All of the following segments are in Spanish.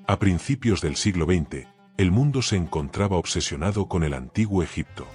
A principios del siglo XX, el mundo se encontraba obsesionado con el antiguo Egipto.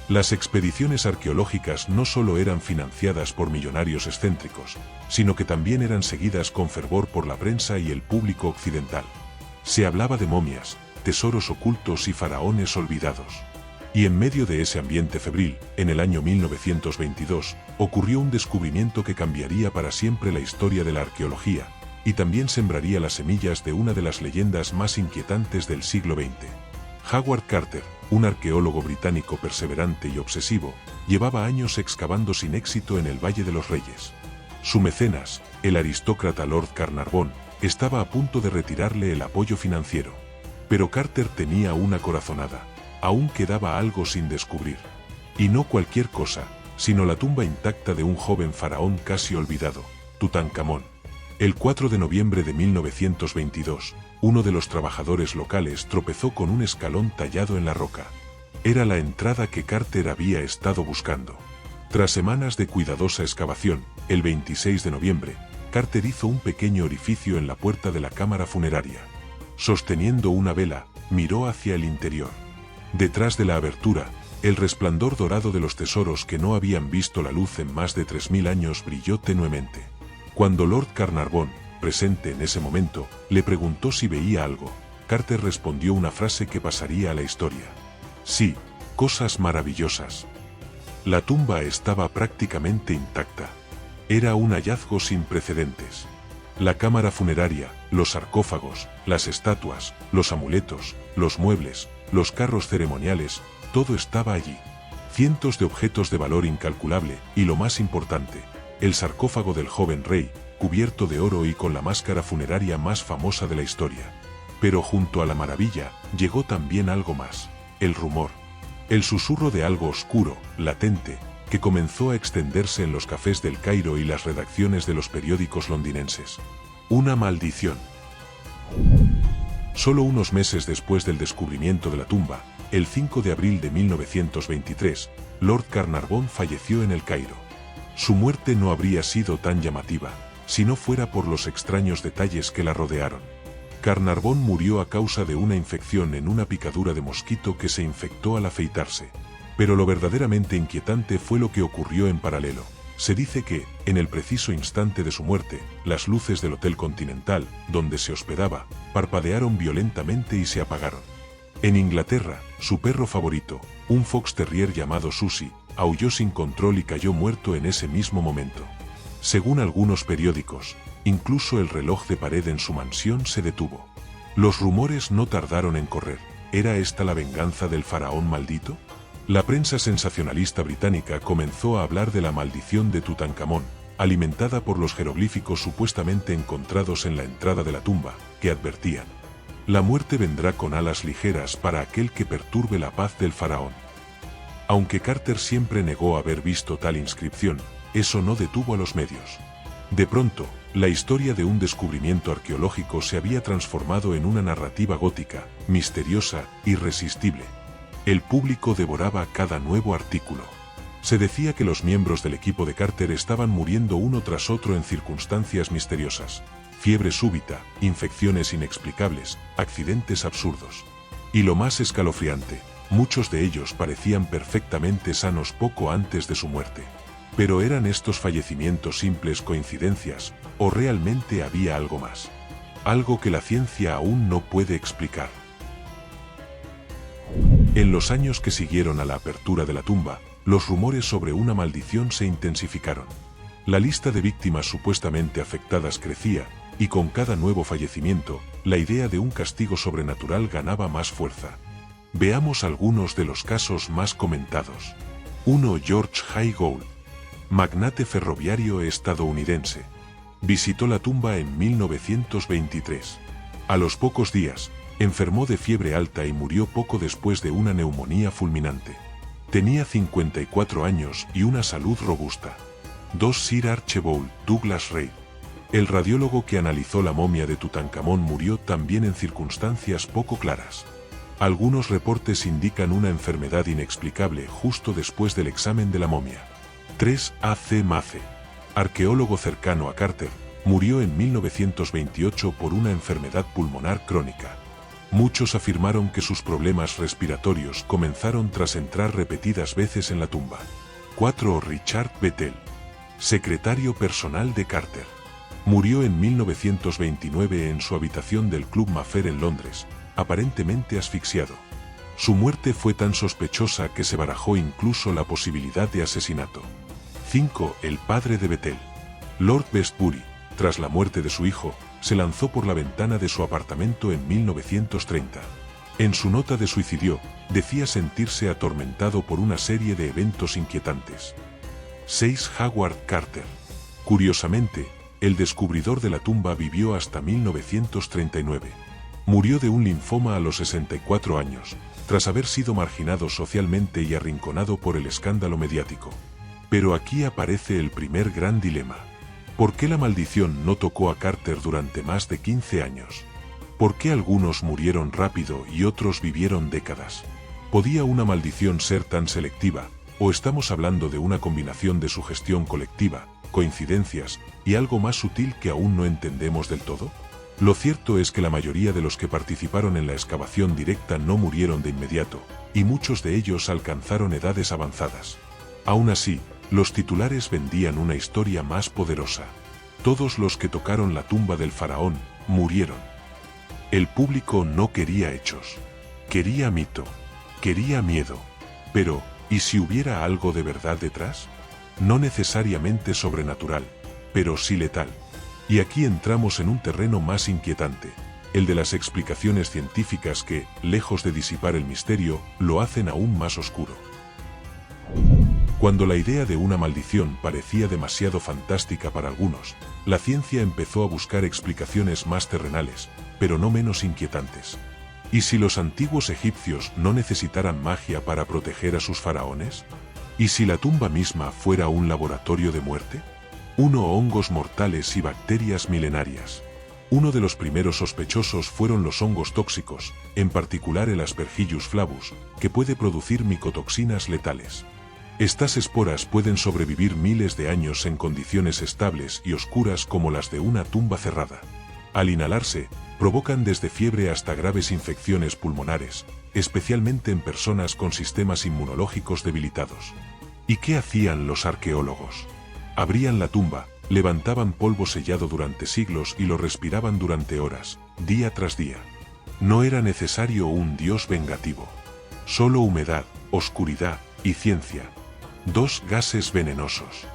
Las expediciones arqueológicas no solo eran financiadas por millonarios excéntricos, sino que también eran seguidas con fervor por la prensa y el público occidental. Se hablaba de momias, tesoros ocultos y faraones olvidados. Y en medio de ese ambiente febril, en el año 1922, ocurrió un descubrimiento que cambiaría para siempre la historia de la arqueología, y también sembraría las semillas de una de las leyendas más inquietantes del siglo XX. Howard Carter, un arqueólogo británico perseverante y obsesivo, llevaba años excavando sin éxito en el Valle de los Reyes. Su mecenas, el aristócrata Lord Carnarvon, estaba a punto de retirarle el apoyo financiero. Pero Carter tenía una corazonada. Aún quedaba algo sin descubrir. Y no cualquier cosa, sino la tumba intacta de un joven faraón casi olvidado, Tutankamón. El 4 de noviembre de 1922, uno de los trabajadores locales tropezó con un escalón tallado en la roca. Era la entrada que Carter había estado buscando. Tras semanas de cuidadosa excavación, el 26 de noviembre, Carter hizo un pequeño orificio en la puerta de la cámara funeraria. Sosteniendo una vela, miró hacia el interior. Detrás de la abertura, el resplandor dorado de los tesoros que no habían visto la luz en más de 3000 años brilló tenuemente. Cuando Lord Carnarvon, presente en ese momento, le preguntó si veía algo, Carter respondió una frase que pasaría a la historia. Sí, cosas maravillosas. La tumba estaba prácticamente intacta. Era un hallazgo sin precedentes. La cámara funeraria, los sarcófagos, las estatuas, los amuletos, los muebles, los carros ceremoniales, todo estaba allí. Cientos de objetos de valor incalculable, y lo más importante, el sarcófago del joven rey, cubierto de oro y con la máscara funeraria más famosa de la historia. Pero junto a la maravilla, llegó también algo más, el rumor. El susurro de algo oscuro, latente, que comenzó a extenderse en los cafés del Cairo y las redacciones de los periódicos londinenses. Una maldición. Solo unos meses después del descubrimiento de la tumba, el 5 de abril de 1923, Lord Carnarvon falleció en el Cairo. Su muerte no habría sido tan llamativa, si no fuera por los extraños detalles que la rodearon. Carnarvon murió a causa de una infección en una picadura de mosquito que se infectó al afeitarse. Pero lo verdaderamente inquietante fue lo que ocurrió en paralelo. Se dice que, en el preciso instante de su muerte, las luces del Hotel Continental, donde se hospedaba, parpadearon violentamente y se apagaron. En Inglaterra, su perro favorito, un fox terrier llamado Susie, aulló sin control y cayó muerto en ese mismo momento. Según algunos periódicos, incluso el reloj de pared en su mansión se detuvo. Los rumores no tardaron en correr. ¿Era esta la venganza del faraón maldito? La prensa sensacionalista británica comenzó a hablar de la maldición de Tutankamón, alimentada por los jeroglíficos supuestamente encontrados en la entrada de la tumba, que advertían: la muerte vendrá con alas ligeras para aquel que perturbe la paz del faraón. Aunque Carter siempre negó haber visto tal inscripción, eso no detuvo a los medios. De pronto, la historia de un descubrimiento arqueológico se había transformado en una narrativa gótica, misteriosa, irresistible. El público devoraba cada nuevo artículo. Se decía que los miembros del equipo de Carter estaban muriendo uno tras otro en circunstancias misteriosas. Fiebre súbita, infecciones inexplicables, accidentes absurdos. Y lo más escalofriante, muchos de ellos parecían perfectamente sanos poco antes de su muerte. Pero ¿eran estos fallecimientos simples coincidencias, o realmente había algo más? Algo que la ciencia aún no puede explicar. En los años que siguieron a la apertura de la tumba, los rumores sobre una maldición se intensificaron. La lista de víctimas supuestamente afectadas crecía, y con cada nuevo fallecimiento, la idea de un castigo sobrenatural ganaba más fuerza. Veamos algunos de los casos más comentados. 1. George Jay Gould, magnate ferroviario estadounidense. Visitó la tumba en 1923. A los pocos días, enfermó de fiebre alta y murió poco después de una neumonía fulminante. Tenía 54 años y una salud robusta. 2. Sir Archibald Douglas Reid. El radiólogo que analizó la momia de Tutankamón murió también en circunstancias poco claras. Algunos reportes indican una enfermedad inexplicable justo después del examen de la momia. 3. A. C. Mace, arqueólogo cercano a Carter, murió en 1928 por una enfermedad pulmonar crónica. Muchos afirmaron que sus problemas respiratorios comenzaron tras entrar repetidas veces en la tumba. 4. Richard Bethel, secretario personal de Carter. Murió en 1929 en su habitación del Club Mayfair en Londres, aparentemente asfixiado. Su muerte fue tan sospechosa que se barajó incluso la posibilidad de asesinato. 5. El padre de Bethel, Lord Westbury, tras la muerte de su hijo, se lanzó por la ventana de su apartamento en 1930. En su nota de suicidio, decía sentirse atormentado por una serie de eventos inquietantes. 6. Howard Carter. Curiosamente, el descubridor de la tumba vivió hasta 1939. Murió de un linfoma a los 64 años, tras haber sido marginado socialmente y arrinconado por el escándalo mediático. Pero aquí aparece el primer gran dilema. ¿Por qué la maldición no tocó a Carter durante más de 15 años? ¿Por qué algunos murieron rápido y otros vivieron décadas? ¿Podía una maldición ser tan selectiva, o estamos hablando de una combinación de sugestión colectiva, coincidencias, y algo más sutil que aún no entendemos del todo? Lo cierto es que la mayoría de los que participaron en la excavación directa no murieron de inmediato, y muchos de ellos alcanzaron edades avanzadas. Aún así, los titulares vendían una historia más poderosa. Todos los que tocaron la tumba del faraón, murieron. El público no quería hechos. Quería mito. Quería miedo. Pero, ¿y si hubiera algo de verdad detrás? No necesariamente sobrenatural, pero sí letal. Y aquí entramos en un terreno más inquietante, el de las explicaciones científicas que, lejos de disipar el misterio, lo hacen aún más oscuro. Cuando la idea de una maldición parecía demasiado fantástica para algunos, la ciencia empezó a buscar explicaciones más terrenales, pero no menos inquietantes. ¿Y si los antiguos egipcios no necesitaran magia para proteger a sus faraones? ¿Y si la tumba misma fuera un laboratorio de muerte? 1. Hongos mortales y bacterias milenarias. Uno de los primeros sospechosos fueron los hongos tóxicos, en particular el Aspergillus flavus, que puede producir micotoxinas letales. Estas esporas pueden sobrevivir miles de años en condiciones estables y oscuras como las de una tumba cerrada. Al inhalarse, provocan desde fiebre hasta graves infecciones pulmonares, especialmente en personas con sistemas inmunológicos debilitados. ¿Y qué hacían los arqueólogos? Abrían la tumba, levantaban polvo sellado durante siglos y lo respiraban durante horas, día tras día. No era necesario un dios vengativo. Solo humedad, oscuridad y ciencia. 2. Gases venenosos.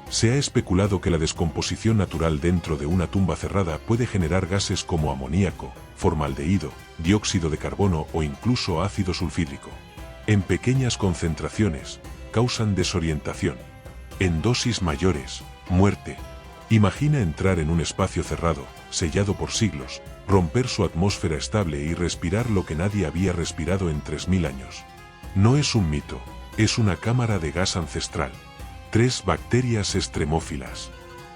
Se ha especulado que la descomposición natural dentro de una tumba cerrada puede generar gases como amoníaco, formaldehído, dióxido de carbono o incluso ácido sulfídrico. En pequeñas concentraciones, causan desorientación. En dosis mayores, muerte. Imagina entrar en un espacio cerrado, sellado por siglos, romper su atmósfera estable y respirar lo que nadie había respirado en 3000 años. No es un mito, es una cámara de gas ancestral. 3. Bacterias extremófilas.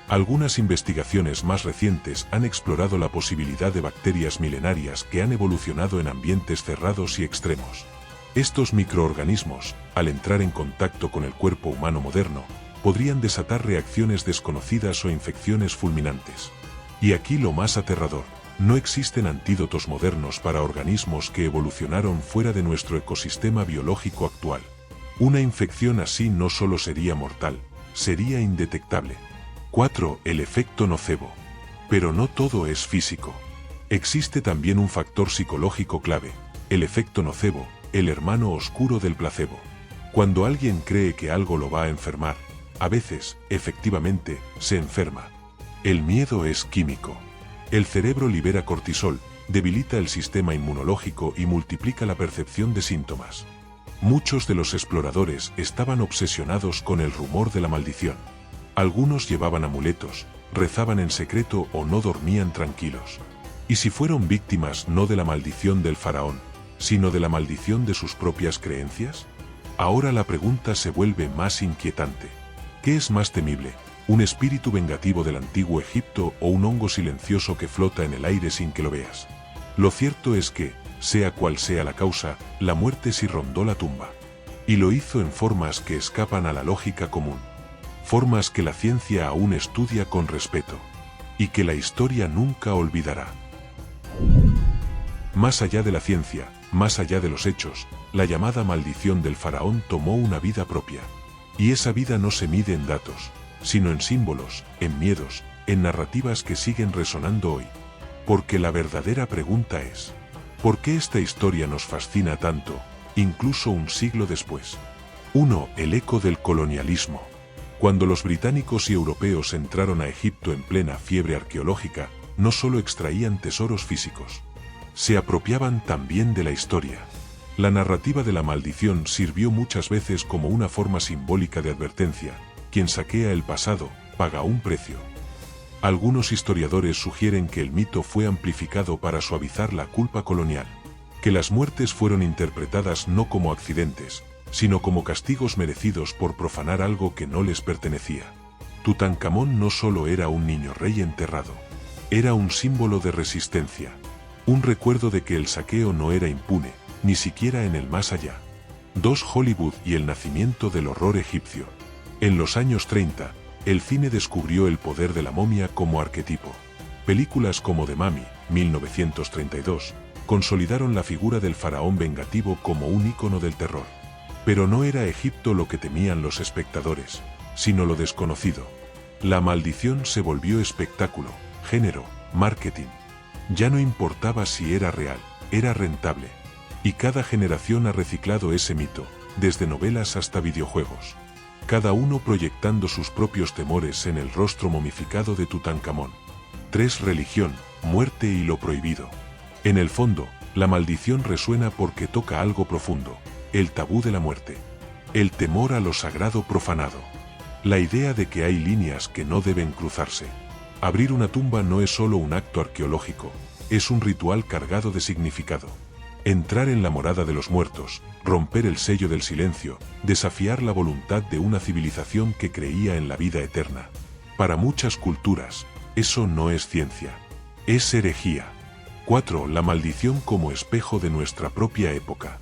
Algunas investigaciones más recientes han explorado la posibilidad de bacterias milenarias que han evolucionado en ambientes cerrados y extremos. Estos microorganismos, al entrar en contacto con el cuerpo humano moderno, podrían desatar reacciones desconocidas o infecciones fulminantes. Y aquí lo más aterrador, no existen antídotos modernos para organismos que evolucionaron fuera de nuestro ecosistema biológico actual. Una infección así no solo sería mortal, sería indetectable. 4. El efecto nocebo. Pero no todo es físico. Existe también un factor psicológico clave, el efecto nocebo, el hermano oscuro del placebo. Cuando alguien cree que algo lo va a enfermar, a veces, efectivamente, se enferma. El miedo es químico. El cerebro libera cortisol, debilita el sistema inmunológico y multiplica la percepción de síntomas. Muchos de los exploradores estaban obsesionados con el rumor de la maldición. Algunos llevaban amuletos, rezaban en secreto o no dormían tranquilos. ¿Y si fueron víctimas no de la maldición del faraón, sino de la maldición de sus propias creencias? Ahora la pregunta se vuelve más inquietante. ¿Qué es más temible, un espíritu vengativo del antiguo Egipto o un hongo silencioso que flota en el aire sin que lo veas? Lo cierto es que, sea cual sea la causa, la muerte sí rondó la tumba. Y lo hizo en formas que escapan a la lógica común. Formas que la ciencia aún estudia con respeto. y que la historia nunca olvidará. Más allá de la ciencia, más allá de los hechos, la llamada maldición del faraón tomó una vida propia. Y esa vida no se mide en datos, sino en símbolos, en miedos, en narrativas que siguen resonando hoy. Porque la verdadera pregunta es, ¿por qué esta historia nos fascina tanto, incluso un siglo después? 1. El eco del colonialismo. Cuando los británicos y europeos entraron a Egipto en plena fiebre arqueológica, no solo extraían tesoros físicos, se apropiaban también de la historia. La narrativa de la maldición sirvió muchas veces como una forma simbólica de advertencia: quien saquea el pasado, paga un precio. Algunos historiadores sugieren que el mito fue amplificado para suavizar la culpa colonial, que las muertes fueron interpretadas no como accidentes, sino como castigos merecidos por profanar algo que no les pertenecía. Tutankamón no solo era un niño rey enterrado, era un símbolo de resistencia, un recuerdo de que el saqueo no era impune, ni siquiera en el más allá. 2. Hollywood y el nacimiento del horror egipcio. En los años 30, el cine descubrió el poder de la momia como arquetipo. Películas como The Mummy, 1932, consolidaron la figura del faraón vengativo como un ícono del terror. Pero no era Egipto lo que temían los espectadores, sino lo desconocido. La maldición se volvió espectáculo, género, marketing. Ya no importaba si era real, era rentable. Y cada generación ha reciclado ese mito, desde novelas hasta videojuegos. Cada uno proyectando sus propios temores en el rostro momificado de Tutankamón. 3. Religión, muerte y lo prohibido. En el fondo, la maldición resuena porque toca algo profundo: el tabú de la muerte. El temor a lo sagrado profanado. La idea de que hay líneas que no deben cruzarse. Abrir una tumba no es solo un acto arqueológico, es un ritual cargado de significado. Entrar en la morada de los muertos, romper el sello del silencio, desafiar la voluntad de una civilización que creía en la vida eterna. Para muchas culturas, eso no es ciencia, es herejía. 4. La maldición como espejo de nuestra propia época.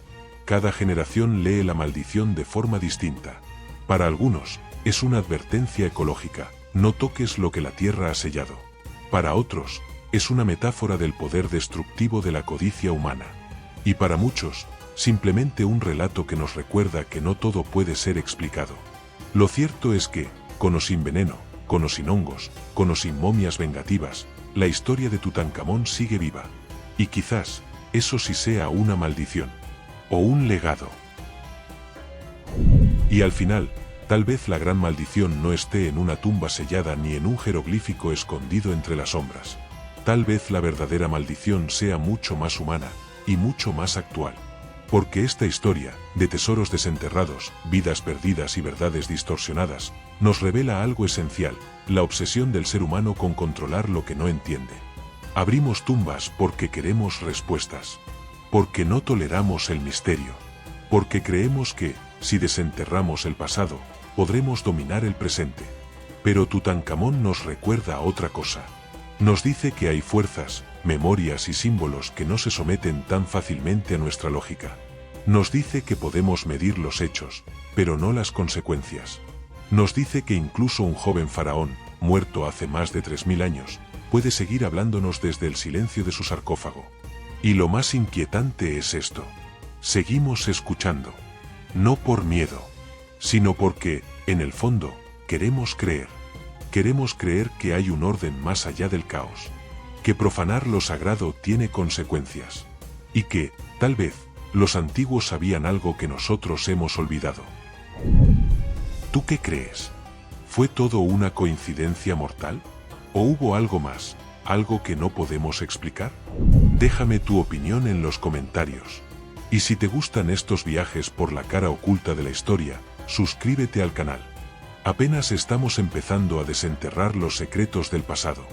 Cada generación lee la maldición de forma distinta. Para algunos, es una advertencia ecológica: no toques lo que la tierra ha sellado. Para otros, es una metáfora del poder destructivo de la codicia humana. Y para muchos, simplemente un relato que nos recuerda que no todo puede ser explicado. Lo cierto es que, con o sin veneno, con o sin hongos, con o sin momias vengativas, la historia de Tutankamón sigue viva. Y quizás, eso sí sea una maldición. O un legado. Y al final, tal vez la gran maldición no esté en una tumba sellada ni en un jeroglífico escondido entre las sombras. Tal vez la verdadera maldición sea mucho más humana, y mucho más actual. Porque esta historia, de tesoros desenterrados, vidas perdidas y verdades distorsionadas, nos revela algo esencial: la obsesión del ser humano con controlar lo que no entiende. Abrimos tumbas porque queremos respuestas. Porque no toleramos el misterio. Porque creemos que, si desenterramos el pasado, podremos dominar el presente. Pero Tutankamón nos recuerda otra cosa. Nos dice que hay fuerzas, memorias y símbolos que no se someten tan fácilmente a nuestra lógica. Nos dice que podemos medir los hechos, pero no las consecuencias. Nos dice que incluso un joven faraón, muerto hace más de 3000 años, puede seguir hablándonos desde el silencio de su sarcófago. Y lo más inquietante es esto: seguimos escuchando. No por miedo, sino porque, en el fondo, queremos creer. Queremos creer que hay un orden más allá del caos. Que profanar lo sagrado tiene consecuencias. Y que, tal vez, los antiguos sabían algo que nosotros hemos olvidado. ¿Tú qué crees? ¿Fue todo una coincidencia mortal? ¿O hubo algo más, algo que no podemos explicar? Déjame tu opinión en los comentarios. Y si te gustan estos viajes por la cara oculta de la historia, suscríbete al canal. Apenas estamos empezando a desenterrar los secretos del pasado.